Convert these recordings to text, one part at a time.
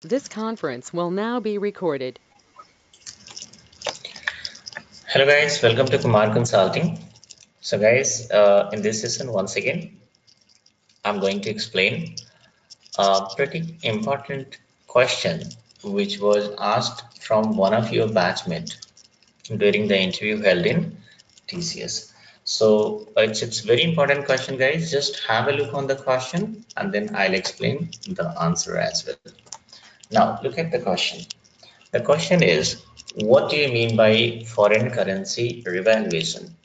This conference will now be recorded. Hello guys, welcome to Kumar Consulting. So guys, in this session once again, I'm going to explain a pretty important question which was asked from one of your batchmates during the interview held in TCS. So it's very important question guys. Just have a look on the question and then I'll explain the answer as well. Now look at the question. The question is, what do you mean by foreign currency revaluation?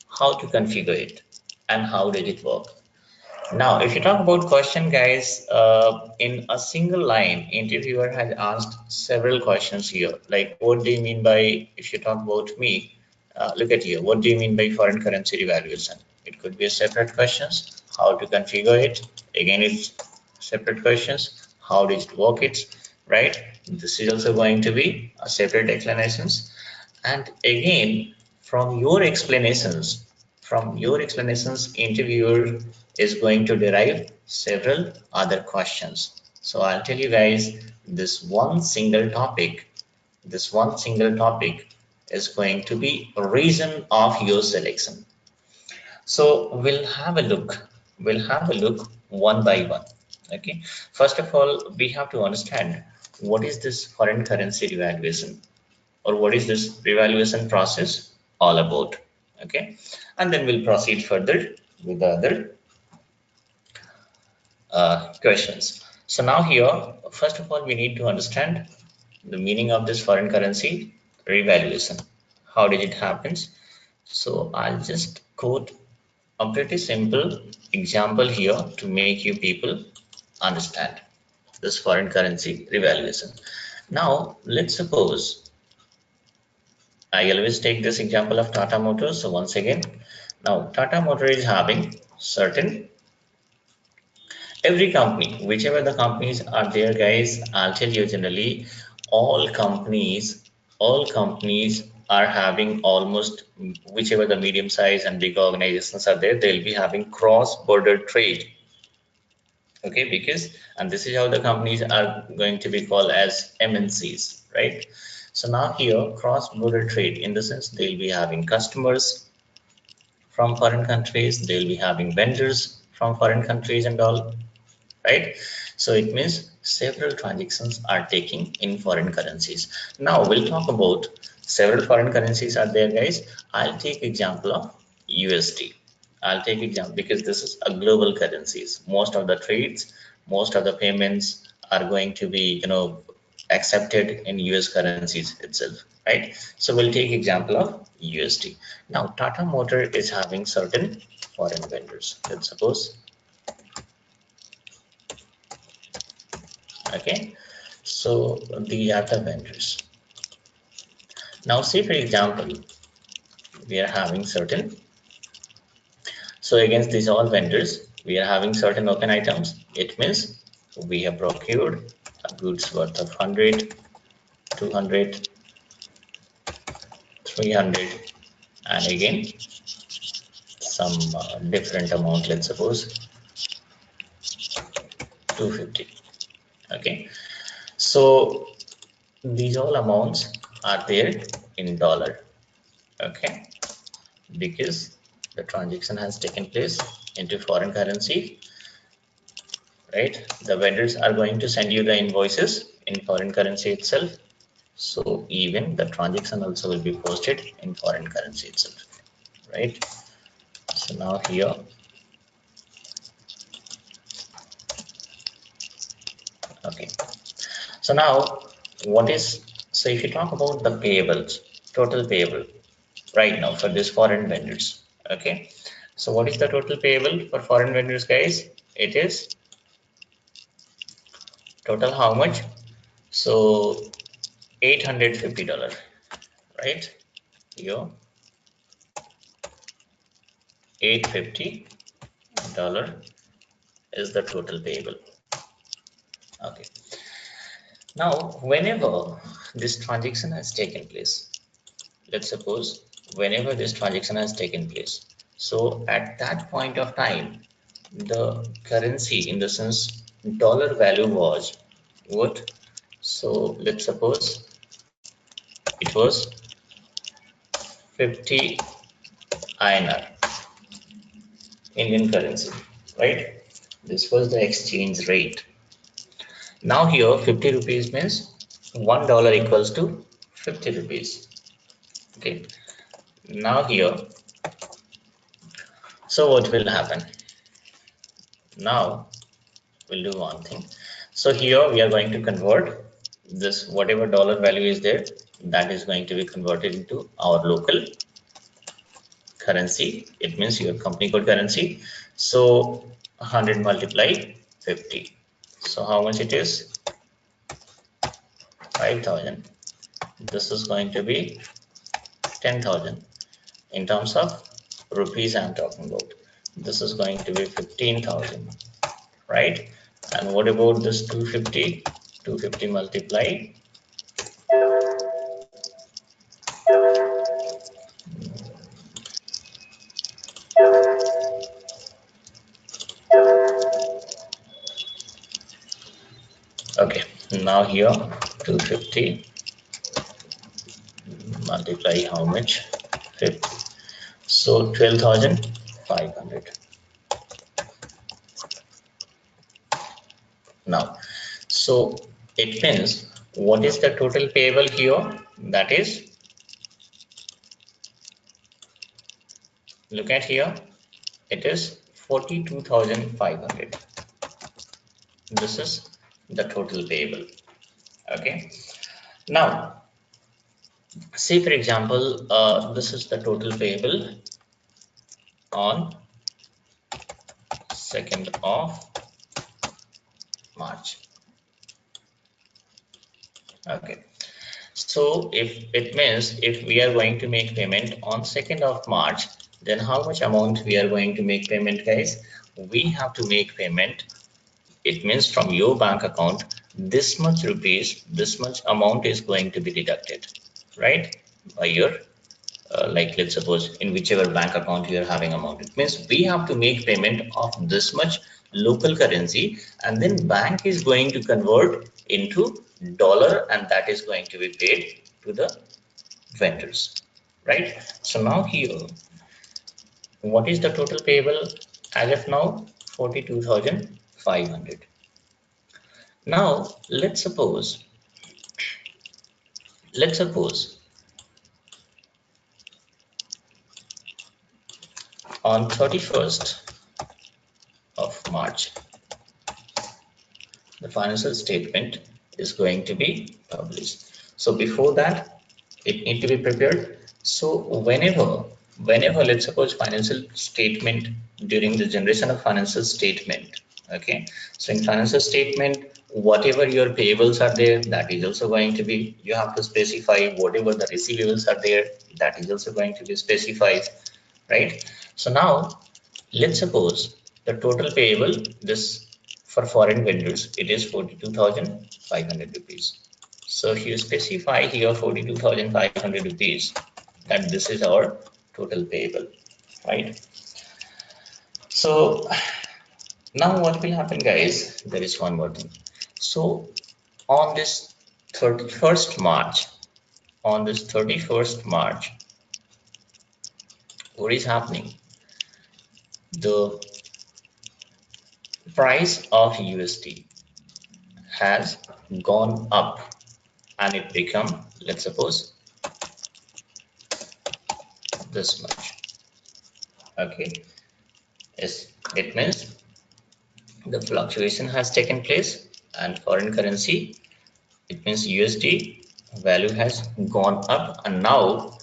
How to configure it and how did it work? Now if you talk about question guys, in a single line interviewer has asked several questions here, like what do you mean by, if you talk about me, look at here, what do you mean by foreign currency revaluation? It could be a separate questions. How to configure it, again it's separate questions. How does it work, it's right. This is also going to be a separate explanations. And again, from your explanations, interviewer is going to derive several other questions. So I'll tell you guys, this one single topic is going to be a reason of your selection. So we'll have a look one by one. Okay, first of all, we have to understand what is this foreign currency revaluation, or what is this revaluation process all about. Okay, and then we'll proceed further with the other questions. So now here, first of all, we need to understand the meaning of this foreign currency revaluation. How did it happen? So I'll just quote a pretty simple example here to make you people understand this foreign currency revaluation. Now let's suppose, I always take this example of Tata Motors. So once again, now Tata Motor is having certain, every company, whichever the companies are there guys, I'll tell you generally all companies are having almost, whichever the medium size and big organizations are there, they'll be having cross border trade. Okay, because, and this is how the companies are going to be called as MNCs, right? So now here, cross border trade, in the sense they'll be having customers from foreign countries, they'll be having vendors from foreign countries and all, right? So it means several transactions are taking in foreign currencies. Now we'll talk about several foreign currencies are there guys. I'll take example of USD. I'll take example because this is a global currencies. Most of the trades, most of the payments are going to be, accepted in US currencies itself, right? So we'll take example of USD. Now Tata Motor is having certain foreign vendors. Let's suppose, okay, so the other vendors. Now say for example, we are having certain, so against these all vendors, we are having certain open items. It means we have procured a goods worth of 100, 200, 300, and again some different amount, let's suppose 250. Okay, so these all amounts are there in dollar. Okay, because the transaction has taken place into foreign currency, right? The vendors are going to send you the invoices in foreign currency itself, so even the transaction also will be posted in foreign currency itself, right? So now here, okay, so now what is, so if you talk about the payables, total payable right now for this foreign vendors, okay, so what is the total payable for foreign vendors guys? It is total how much? So $850, right? Here $850 is the total payable. Okay, now whenever this transaction has taken place, let's suppose whenever this transaction has taken place, so at that point of time the currency, in the sense dollar value was what? So let's suppose it was 50 INR, Indian currency, right? This was the exchange rate. Now here 50 rupees means $1 equals to 50 rupees. Okay. Now here, so what will happen? Now we'll do one thing. So here we are going to convert this, whatever dollar value is there, that is going to be converted into our local currency. It means your company code currency. So 100 multiply 50. So how much it is? 5,000. This is going to be 10,000. In terms of rupees I'm talking about. This is going to be 15,000, right? And what about this 250? 250 multiply. Okay, now here 250 multiply how much? 50. So 12,500. Now, so it means what is the total payable here? That is, look at here, it is 42,500. This is the total payable. Okay. Now, say for example, this is the total payable on 2nd of March. Okay. So if it means if we are going to make payment on 2nd of March, then how much amount we are going to make payment, guys? We have to make payment. It means from your bank account, this much rupees, this much amount is going to be deducted, right? By your, like let's suppose in whichever bank account you are having amount. It means we have to make payment of this much local currency, and then bank is going to convert into dollar, and that is going to be paid to the vendors, right? So now here, what is the total payable as of now? 42,500. Now let's suppose on 31st of March, the financial statement is going to be published. So before that, it need to be prepared. So whenever let's suppose financial statement, during the generation of financial statement, okay, so in financial statement, whatever your payables are there, that is also going to be, you have to specify. Whatever the receivables are there, that is also going to be specified, right? So now let's suppose the total payable, this for foreign vendors, it is 42,500 rupees. So if you specify here 42,500 rupees, that this is our total payable, right? So now what will happen, guys? There is one more thing. So on this 31st March, what is happening? The price of USD has gone up and it become, let's suppose, this much. Okay, yes, it means the fluctuation has taken place, and foreign currency, it means USD value has gone up, and now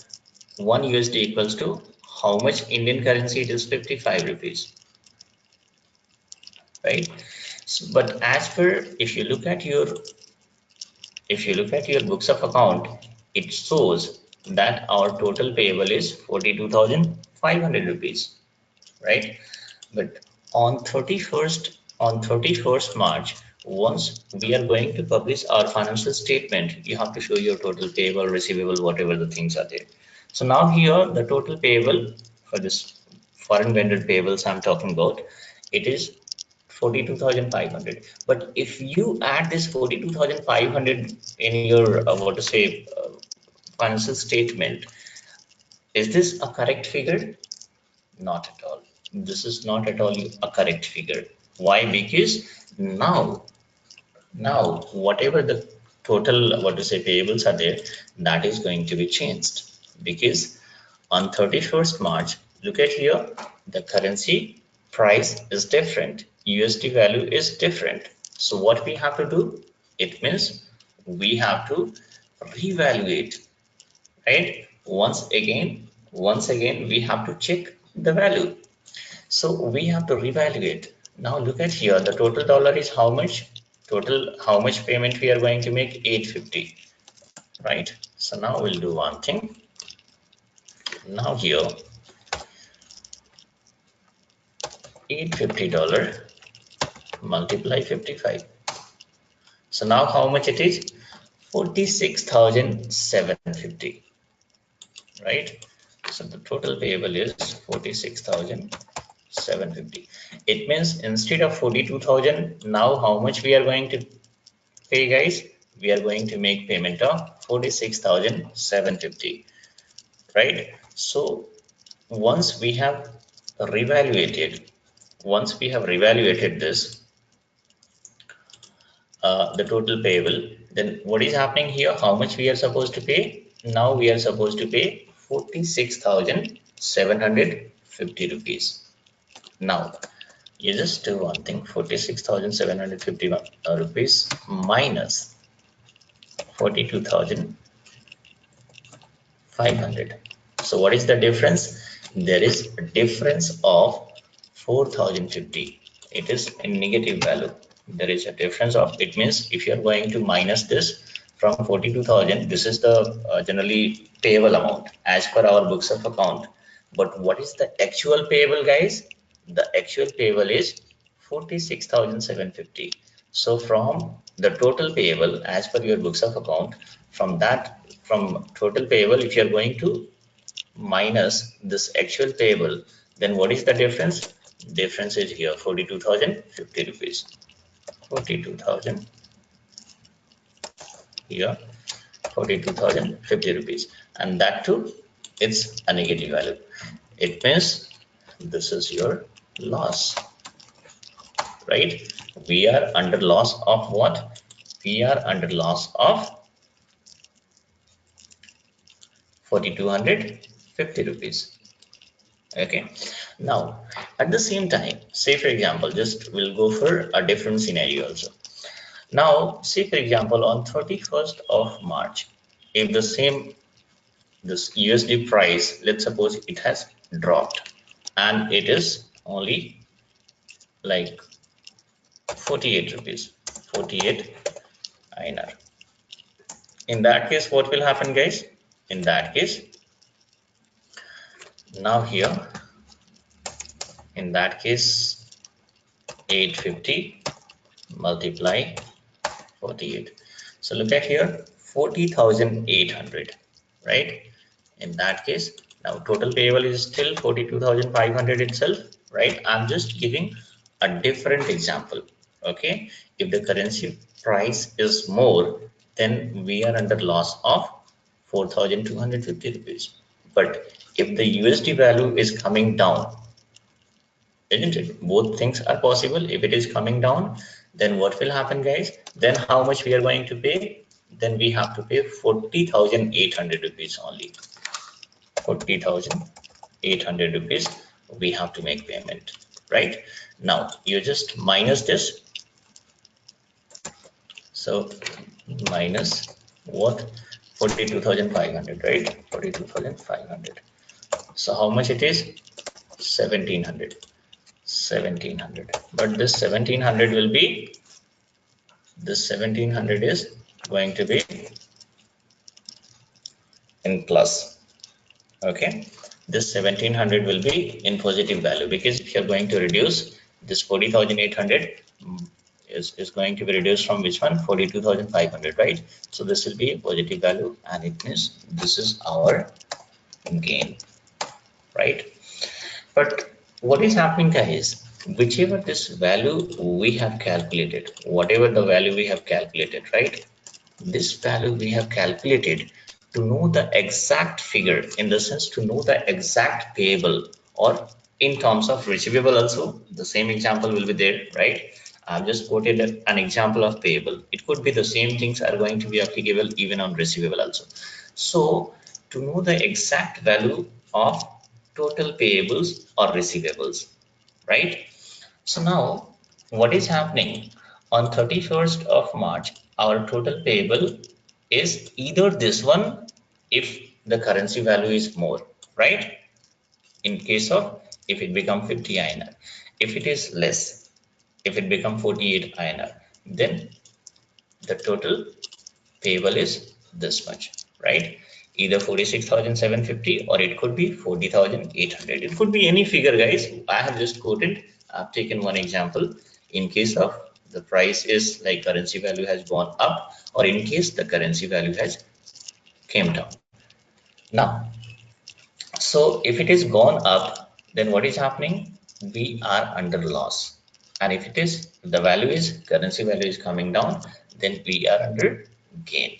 1 USD equals to how much Indian currency? It is 55 rupees, right? So, but as per, if you look at your books of account, it shows that our total payable is 42,500 rupees, right? But on 31st March, once we are going to publish our financial statement, you have to show your total payable, receivable, whatever the things are there. So now here the total payable for this foreign vendor payables I'm talking about, it is 42,500. But if you add this 42,500 in your what to say financial statement, is this a correct figure? Not at all. This is not at all a correct figure. Why? Because now whatever the total what to say payables are there, that is going to be changed, because on 31st March, look at here, the currency price is different, USD value is different. So what we have to do, it means we have to revaluate, right? Once again we have to check the value. So we have to revaluate. Now look at here, the total dollar is how much? Total how much payment we are going to make? 850, right? So now we'll do one thing. Now here, $850 multiply 55. So now how much it is? 46,750, right? So the total payable is 46,750. It means instead of 42,000, now how much we are going to pay, guys? We are going to make payment of 46,750, right? So once we have revaluated this, the total payable, then what is happening here? How much we are supposed to pay? Now we are supposed to pay 46,750 rupees. Now you just do one thing, 46,750 rupees minus 42,500. So what is the difference? There is a difference of 4,050. It is a negative value. There is a difference of, it means if you are going to minus this from 42,000, this is the generally payable amount as per our books of account. But what is the actual payable, guys? The actual payable is 46,750. So from the total payable as per your books of account, from total payable, if you are going to minus this actual payable, then what is the difference? Difference is here 42,050 rupees. 42,000 here, 42,050 rupees, and that too, it's a negative value. It means this is your loss, right? We are under loss of what? We are under loss of 4,250 rupees. Okay, now at the same time, say for example, just we'll go for a different scenario also. Now say for example on 31st of March, if this USD price, let's suppose it has dropped and it is only like 48 rupees, 48 INR. In that case, what will happen, guys? In that case, now here, in that case, 850 multiply 48. So look at here, 40,800, right? In that case, now total payable is still 42,500 itself, right? I'm just giving a different example. Okay, if the currency price is more, then we are under loss of 4,250 rupees. But if the USD value is coming down, isn't it? Both things are possible. If it is coming down, then what will happen, guys? Then how much we are going to pay? Then we have to pay 40,800 rupees only. 40,800 rupees we have to make payment, right? Now you just minus this. So minus what? 42,500, right? 42,500. So how much it is? 1,700. 1,700. But this 1,700 will be, this 1,700 is going to be in plus. Okay, this 1,700 will be in positive value, because if you're going to reduce this 40,800 is going to be reduced from which one? 42,500, right? So this will be a positive value, and it means this is our gain, right? But what is happening, guys? whichever this value we have calculated, whatever the value we have calculated, right? This value we have calculated to know the exact figure, in the sense to know the exact payable, or in terms of receivable also, the same example will be there, right? I've just quoted an example of payable. It could be the same things are going to be applicable even on receivable also. So to know the exact value of total payables or receivables, right? So now what is happening on 31st of March, our total payable is either this one if the currency value is more, right? In case of if it become 50 INR, if it is less, if it become 48 INR, then the total payable is this much, right? Either 46,750 or it could be 40,800. It could be any figure, guys. I have just quoted, I've taken one example in case of the price is like currency value has gone up, or in case the currency value has came down. Now, so if it is gone up, then what is happening? We are under loss. And if it is the value is currency value is coming down, then we are under gain,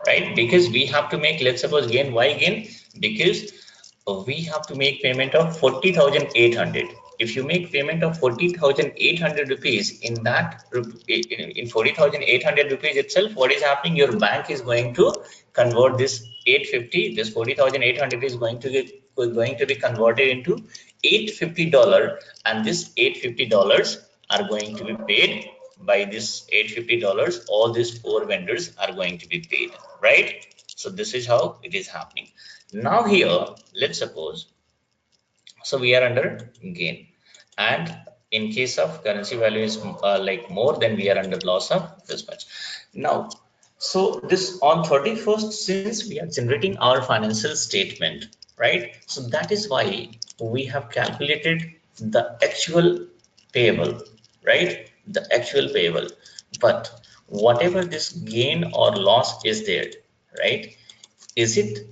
right? Because we have to make, let's suppose gain, why gain? Because we have to make payment of 40,800. If you make payment of 40,800 rupees, in that in 40,800 rupees itself, what is happening? Your bank is going to convert this 850, this 40,800 is going to be converted into $850, and this $850 are going to be paid by this $850. All these four vendors are going to be paid, right? So this is how it is happening. Now here, let's suppose, so we are under gain, and in case of currency value is like more, then we are under loss of this much. Now, so this on 31st, since we are generating our financial statement, right? So that is why we have calculated the actual payable, right? The actual payable. But whatever this gain or loss is there, right? Is it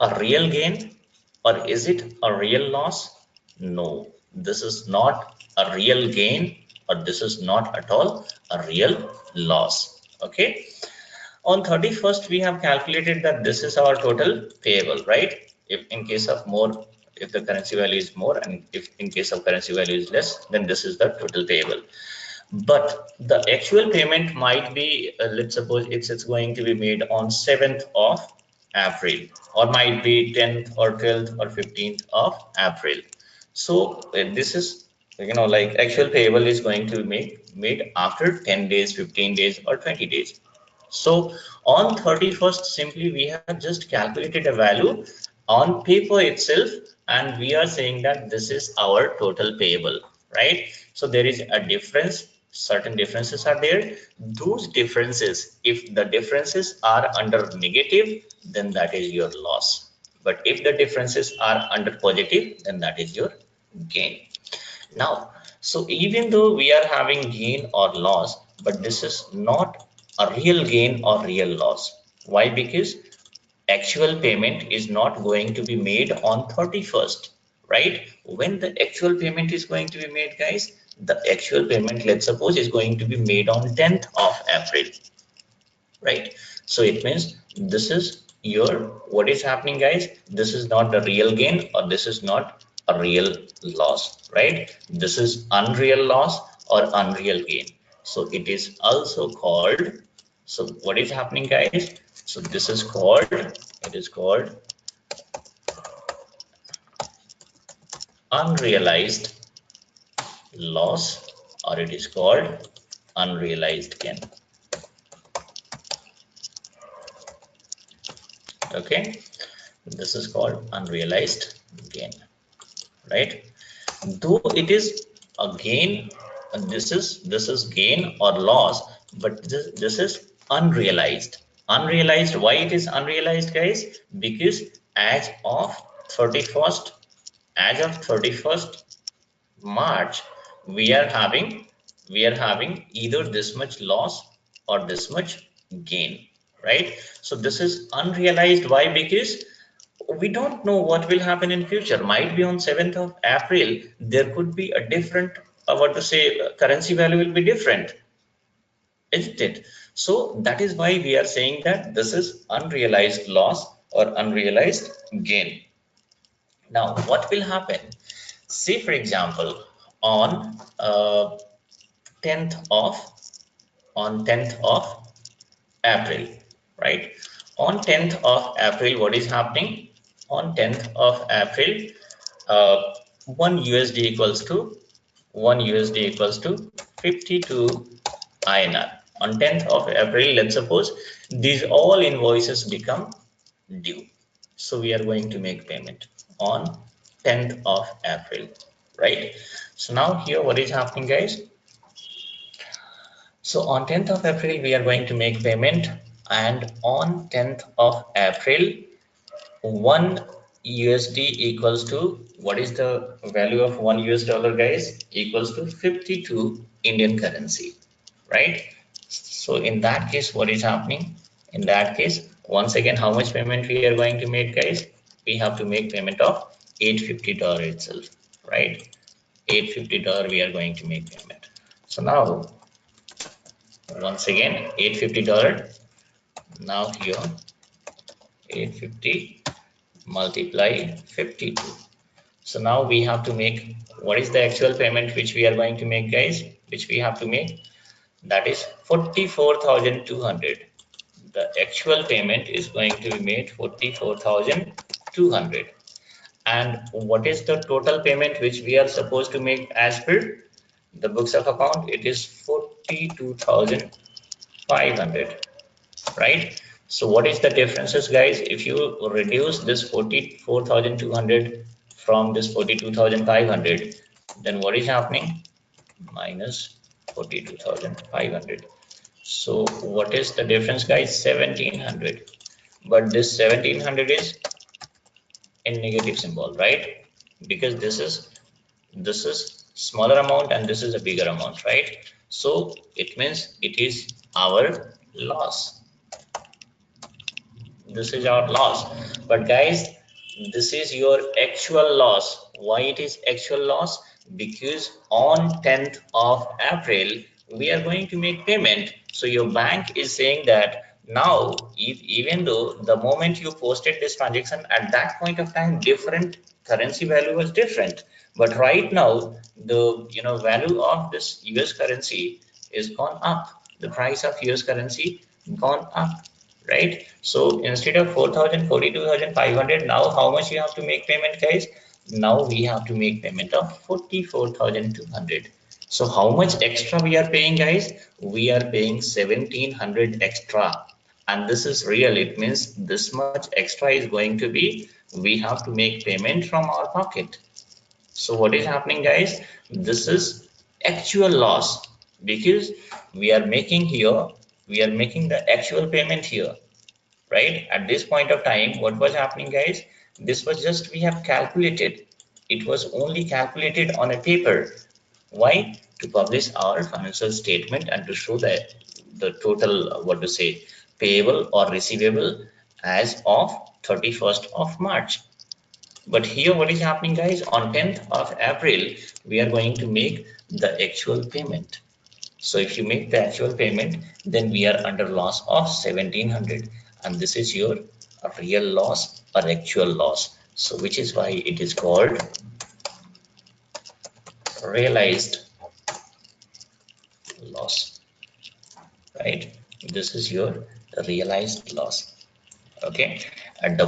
a real gain or is it a real loss? No, this is not a real gain, or this is not at all a real loss. Okay. On 31st, we have calculated that this is our total payable, right? If in case of more, if the currency value is more, and if in case of currency value is less, then this is the total payable. But the actual payment might be, let's suppose it's going to be made on 7th of April, or might be 10th or 12th or 15th of April. So this is, like actual payable is going to be made after 10 days, 15 days, or 20 days. So on 31st, simply we have just calculated a value on paper itself, and we are saying that this is our total payable, right? So there is a difference, certain differences are there. Those differences, if the differences are under negative, then that is your loss. But if the differences are under positive, then that is your gain. Now, so even though we are having gain or loss, but this is not a real gain or real loss. Why? Because actual payment is not going to be made on 31st, right? When the actual payment is going to be made, guys, the actual payment, let's suppose, is going to be made on 10th of April, right? So it means this is your, what is happening, guys? This is not a real gain, or this is not a real loss, right? This is unreal loss or unreal gain. So it is also called, so what is happening, guys? So this is called, it is called unrealized loss, or it is called unrealized gain. Okay, this is called unrealized gain, right? Though it is a gain, and this is gain or loss, but this is unrealized. Unrealized, why it is unrealized, guys? Because as of 31st, as of 31st March, we are having either this much loss or this much gain, right? So this is unrealized. Why? Because we don't know what will happen in future. Might be on 7th of April there could be a different currency value will be different, isn't it? So that is why we are saying that this is unrealized loss or unrealized gain. Now what will happen? Say for example on 10th of on 10th of April, right? On 10th of April, what is happening? On 10th of April, uh, 1 USD equals to 52 INR. On 10th of April, let's suppose these all invoices become due. So we are going to make payment on 10th of April, right? So now here what is happening, guys? So on 10th of April, we are going to make payment, and on 10th of April, 1 USD equals to, what is the value of 1 US dollar, guys? Equals to 52 Indian currency, right? So in that case, what is happening? In that case, once again, how much payment we are going to make, guys? We have to make payment of $850 itself, right? $850 we are going to make payment. So now, once again, $850. Now here, 850 multiply 52. So now we have to make, what is the actual payment which we are going to make, guys? Which we have to make? That is 44,200. The actual payment is going to be made 44,200. And what is the total payment which we are supposed to make as per the books of account? It is 42,500. Right? So what is the differences, guys? If you reduce this 44,200 from this 42,500, then what is happening? Minus 42,500. So what is the difference, guys? 1,700. But this 1,700 is in negative symbol, right? Because this is smaller amount and this is a bigger amount, right? So it means it is our loss. This is our loss. But guys, this is your actual loss. Why it is actual loss? Because on 10th of April we are going to make payment. So your bank is saying that now, if, even though the moment you posted this transaction, at that point of time different currency value was different, but right now the value of this US currency is gone up. The price of US currency gone up, right? So instead of 4,000, 42,500, now how much you have to make payment, guys? Now we have to make payment of 44,200. So how much extra we are paying, guys? We are paying 1,700 extra, and this is real. It means this much extra is going to be, we have to make payment from our pocket. So what is happening, guys? This is actual loss, because we are making here, we are making the actual payment here, right? At this point of time, what was happening, guys? This was just, we have calculated. It was only calculated on a paper. Why? To publish our financial statement and to show that the total, payable or receivable as of 31st of March. But here what is happening, guys? On 10th of April, we are going to make the actual payment. So if you make the actual payment, then we are under loss of 1,700, and this is your real loss or actual loss. So which is why it is called realized loss, right? This is your realized loss. Okay, at the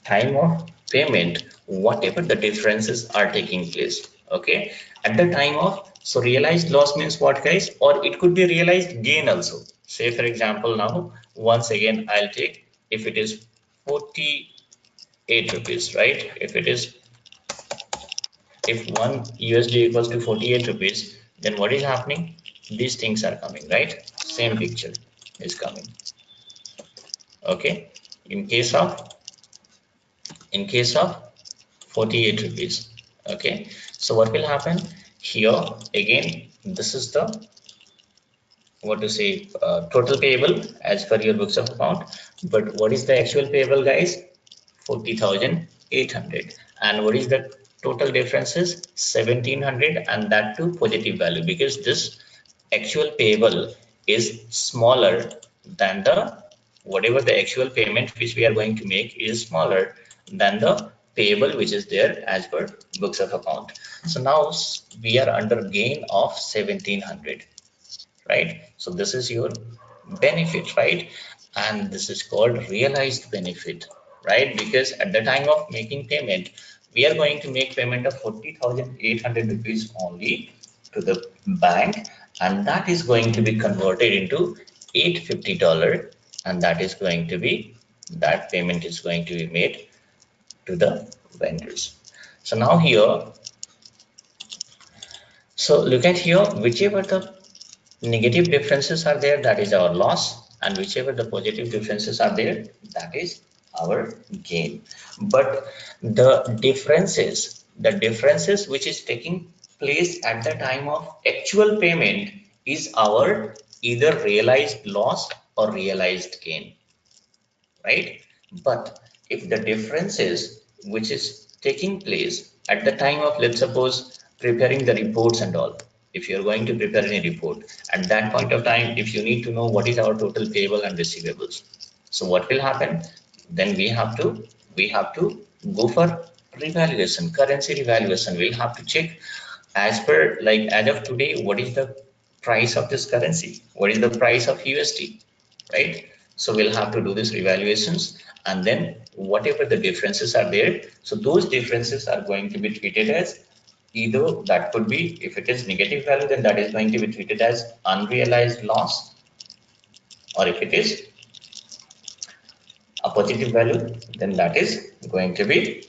time of payment, whatever the differences are taking place, okay, at the time of, so realized loss means what, guys? Or it could be realized gain also. Say for example, now once again I'll take, if it is 48 rupees, right? If 1 USD equals to 48 rupees, then what is happening? These things are coming, right? Same picture is coming. Okay, in case of 48 rupees. Okay, so what will happen here? Again, this is the total payable as per your books of account. But what is the actual payable, guys? 40,800. And what is the total difference is 1,700, and that too positive value, because this actual payable is smaller than the whatever the actual payment which we are going to make is smaller than the payable which is there as per books of account. So now we are under gain of 1,700, right? So this is your benefit, right? And this is called realized benefit, right? Because at the time of making payment, we are going to make payment of 40,800 rupees only to the bank, and that is going to be converted into $850, and that is going to be that payment is going to be made to the vendors. So now here, so look at here, whichever the negative differences are there, that is our loss, and whichever the positive differences are there, that is our gain. But the differences which is taking place at the time of actual payment is our either realized loss or realized gain, right? But if the differences which is taking place at the time of, let's suppose, preparing the reports and all, if you're going to prepare any report, at that point of time, if you need to know what is our total payable and receivables, so what will happen? Then we have to go for revaluation, currency revaluation. We'll have to check as per, like, as of today, what is the price of this currency? What is the price of USD, right? So we'll have to do this revaluations, and then whatever the differences are there, so those differences are going to be treated as either, that could be, if it is negative value, then that is going to be treated as unrealized loss, or if it is a positive value, then that is going to be,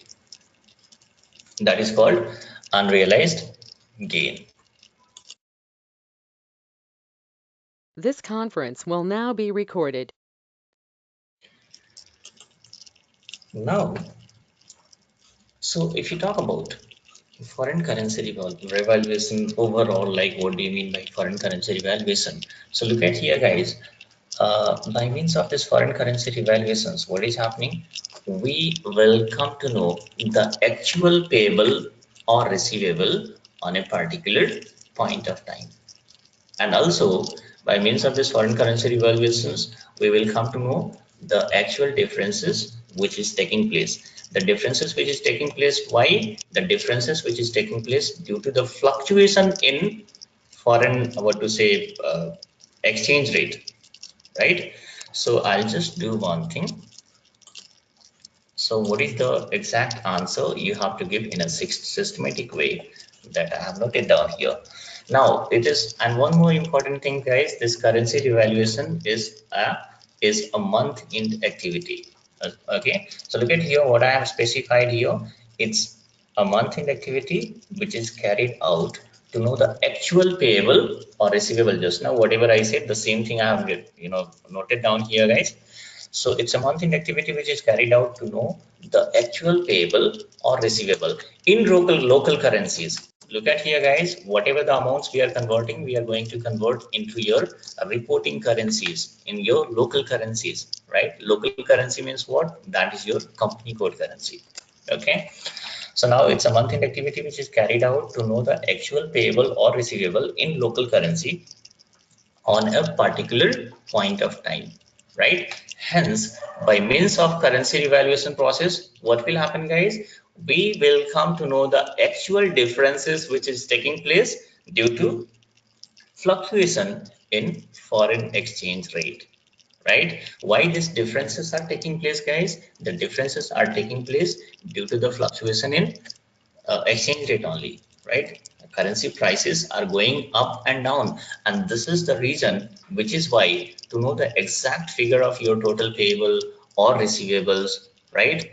that is called unrealized gain. This conference will now be recorded. Now, so if you talk about foreign currency revaluation overall, like what do you mean by foreign currency revaluation? So look at here, guys. By means of this foreign currency revaluations, what is happening? We will come to know the actual payable or receivable on a particular point of time. And also, by means of this foreign currency revaluations, we will come to know the actual differences which is taking place. The differences which is taking place, why? The differences which is taking place due to the fluctuation in foreign, what to say, exchange rate, right? So I'll just do one thing. So what is the exact answer you have to give in a systematic way that I have noted down here. Now it is, and one more important thing, guys, this currency devaluation is a month in activity. Okay, so look at here what I have specified here. It's a month in activity which is carried out to know the actual payable or receivable. Just now, whatever I said, the same thing I have noted down here, guys. So it's a month-end activity which is carried out to know the actual payable or receivable in local currencies. Look at here, guys, whatever the amounts we are converting, we are going to convert into your reporting currencies in your local currencies, right? Local currency means what? That is your company code currency. Okay. So now it's a month-end activity which is carried out to know the actual payable or receivable in local currency on a particular point of time, right? Hence, by means of currency revaluation process, what will happen, guys? We will come to know the actual differences which is taking place due to fluctuation in foreign exchange rate, right? Why these differences are taking place, guys? The differences are taking place due to the fluctuation in exchange rate only, right? Currency prices are going up and down, and this is the reason, which is why to know the exact figure of your total payable or receivables, right?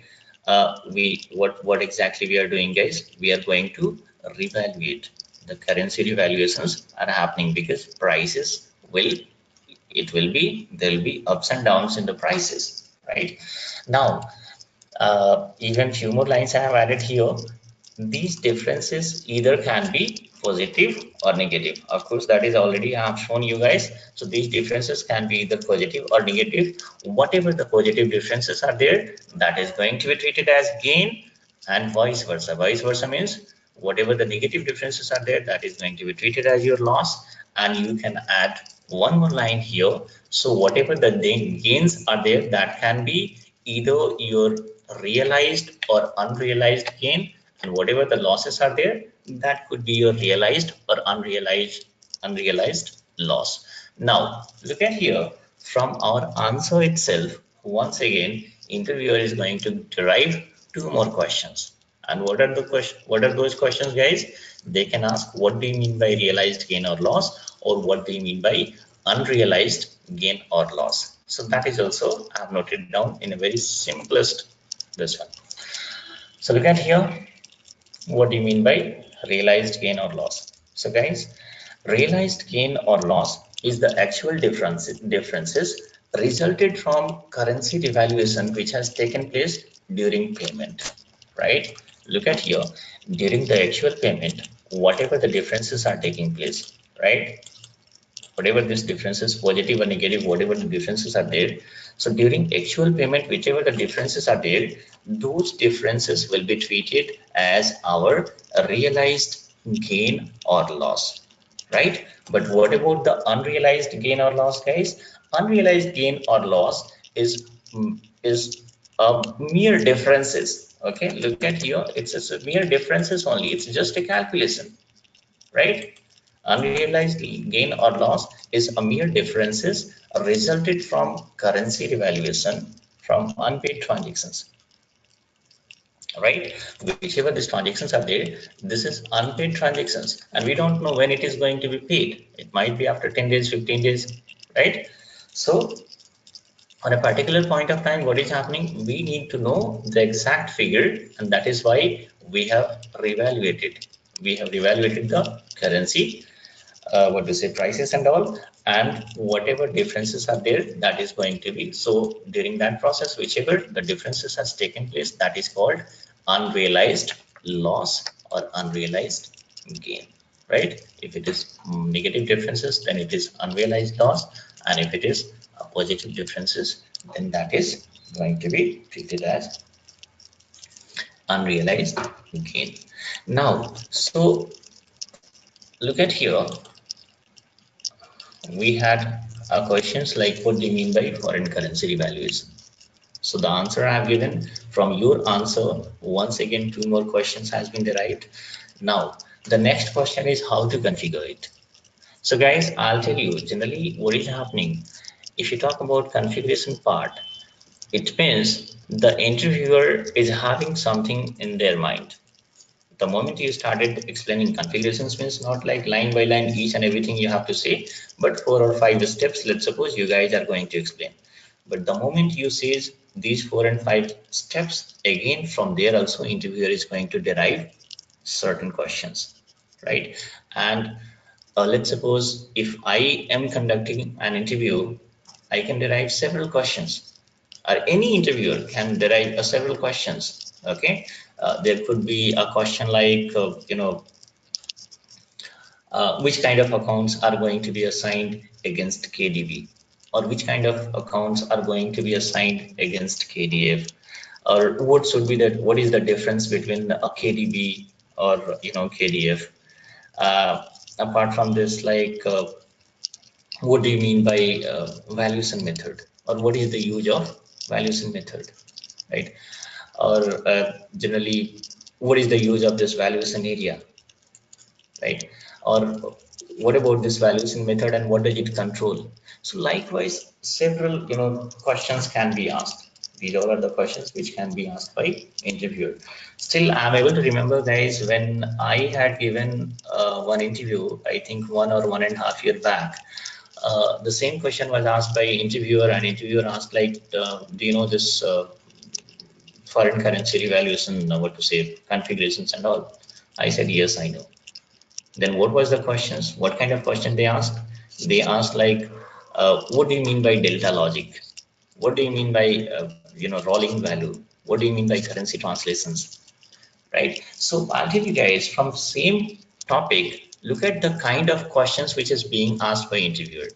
We what exactly we are doing, guys? We are going to revaluate. The currency revaluations are happening because prices will, it will be, there will be ups and downs in the prices, right? Now, even few more lines I have added here. These differences either can be positive or negative. Of course, that is already I have shown you guys. So these differences can be either positive or negative. Whatever the positive differences are there, that is going to be treated as gain, and vice versa. Vice versa means whatever the negative differences are there, that is going to be treated as your loss. And you can add one more line here. So whatever the gains are there, that can be either your realized or unrealized gain, and whatever the losses are there, that could be your realized or unrealized loss. Now look at here, from our answer itself, once again interviewer is going to derive two more questions. And what are those questions, guys? They can ask, what do you mean by realized gain or loss, or what do you mean by unrealized gain or loss? So that is also I have noted down in a very simplest this one. So look at here, what do you mean by realized gain or loss? So guys, realized gain or loss is the actual differences resulted from currency devaluation which has taken place during payment, right? Look at here, during the actual payment, whatever the differences are taking place, right? Whatever this differences, positive or negative, whatever the differences are there, so during actual payment, whichever the differences are there, those differences will be treated as our realized gain or loss, right? But what about the unrealized gain or loss, guys? Unrealized gain or loss is mere differences. Okay, look at here, it's a mere differences only, it's just a calculation, right? Unrealized gain or loss is a mere differences resulted from currency revaluation from unpaid transactions, right? Whichever these transactions are there, this is unpaid transactions, and we don't know when it is going to be paid. It might be after 10 days, 15 days, right? So on a particular point of time, what is happening? We need to know the exact figure, and that is why we have revaluated. We have revaluated the currency, what to say, prices and all, and whatever differences are there, that is going to be, so during that process, whichever the differences has taken place, that is called unrealized loss or unrealized gain, right? If it is negative differences, then it is unrealized loss, and if it is positive differences, then that is going to be treated as unrealized gain. Now, so look at here, we had questions like, what do you mean by foreign currency revaluation? So the answer I have given, from your answer, once again, two more questions has been derived. Now, the next question is how to configure it. So guys, I'll tell you generally what is happening. If you talk about configuration part, it means the interviewer is having something in their mind. The moment you started explaining configurations, means not like line by line each and everything you have to say, but 4 or 5 steps, let's suppose you guys are going to explain. But the moment you say these 4 and 5 steps, again from there also interviewer is going to derive certain questions, right? And let's suppose if I am conducting an interview, I can derive several questions, or any interviewer can derive several questions. Okay, there could be a question like, which kind of accounts are going to be assigned against KDB, or which kind of accounts are going to be assigned against KDF, or what should be that, what is the difference between a KDB or KDF. Apart from this, like, what do you mean by valuation method, or what is the use of valuation method, right? Or generally, what is the use of this valuation area, right? Or what about this valuation method and what does it control? So likewise, several questions can be asked. These all are the questions which can be asked by interviewer. Still, I'm able to remember, guys, when I had given one interview, I think 1 or 1.5 years back, the same question was asked by interviewer, and interviewer asked like, do you know this foreign currency revaluation, what to say, configurations and all? I said, yes, I know. Then what was the questions? What kind of question they asked? They asked like, what do you mean by delta logic? What do you mean by rolling value? What do you mean by currency translations? Right? So I'll tell you guys, from same topic, look at the kind of questions which is being asked by interviewer.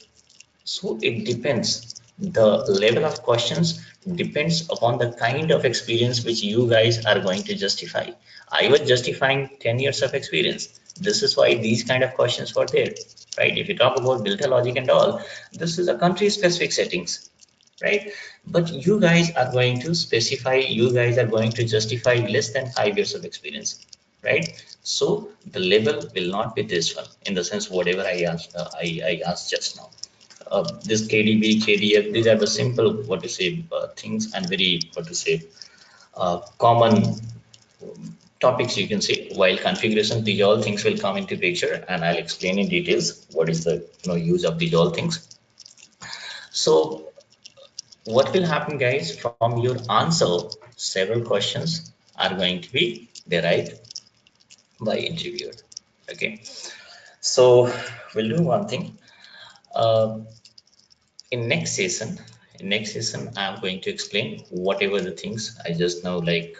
So it depends. The level of questions depends upon the kind of experience which you guys are going to justify. I was justifying 10 years of experience. This is why these kind of questions were there, right? If you talk about delta logic and all, this is a country specific settings, right? But you guys are going to specify, you guys are going to justify less than 5 years of experience, right? So the level will not be this one, in the sense whatever I asked, I asked just now. This KDB, KDF, these are the simple, what to say, things, and very, what to say, common topics, you can say. While configuration, these all things will come into picture, and I'll explain in details what is the use of these all things. So what will happen, guys, from your answer, several questions are going to be derived by interviewer. Okay, so we'll do one thing. Uh, in next session, I'm going to explain whatever the things I just know, like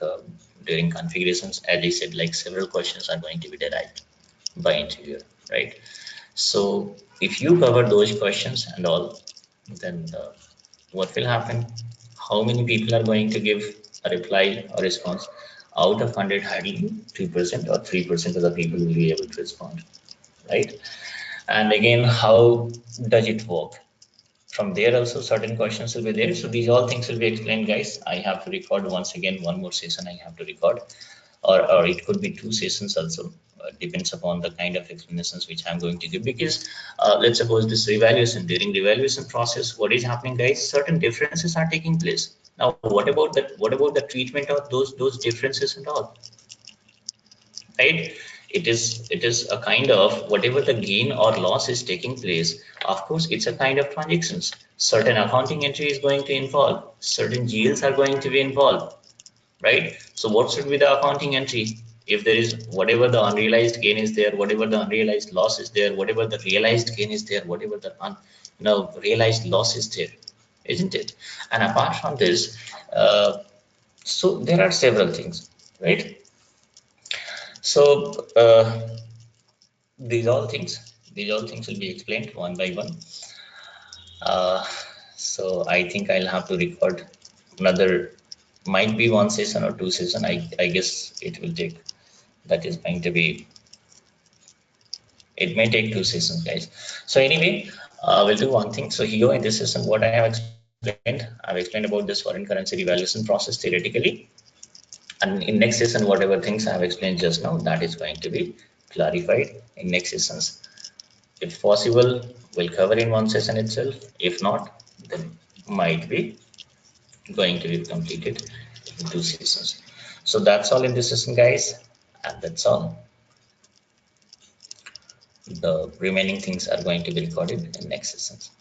during configurations, as I said, like several questions are going to be derived by interviewer, right? So if you cover those questions and all, then what will happen? How many people are going to give a reply or response? Out of 100, hardly 2% or 3% of the people will be able to respond, right? And again, how does it work? From there also certain questions will be there. So these all things will be explained, guys. I have to record once again, one more session I have to record, or it could be two sessions also. Depends upon the kind of explanations which I'm going to give, because let's suppose this revaluation, during the revaluation process, what is happening, guys? Certain differences are taking place. Now what about that? What about the treatment of those differences and all, right? It is a kind of, whatever the gain or loss is taking place, of course it's a kind of transactions. Certain accounting entry is going to involve, certain GLs are going to be involved, right? So what should be the accounting entry? If there is, whatever the unrealized gain is there, whatever the unrealized loss is there, whatever the realized gain is there, whatever the realized loss is there, isn't it? And apart from this, so there are several things, right? So these all things will be explained one by one. Uh, so I think I'll have to record another, might be one session or two session. I guess it will take, that is going to be, it may take two sessions, guys. So anyway, we'll do one thing. So here in this session, what I have explained, I've explained about this foreign currency revaluation process theoretically. And in next session, whatever things I have explained just now, that is going to be clarified in next sessions. If possible, we'll cover in one session itself. If not, then might be going to be completed in two sessions. So that's all in this session, guys. And that's all. The remaining things are going to be recorded in next sessions.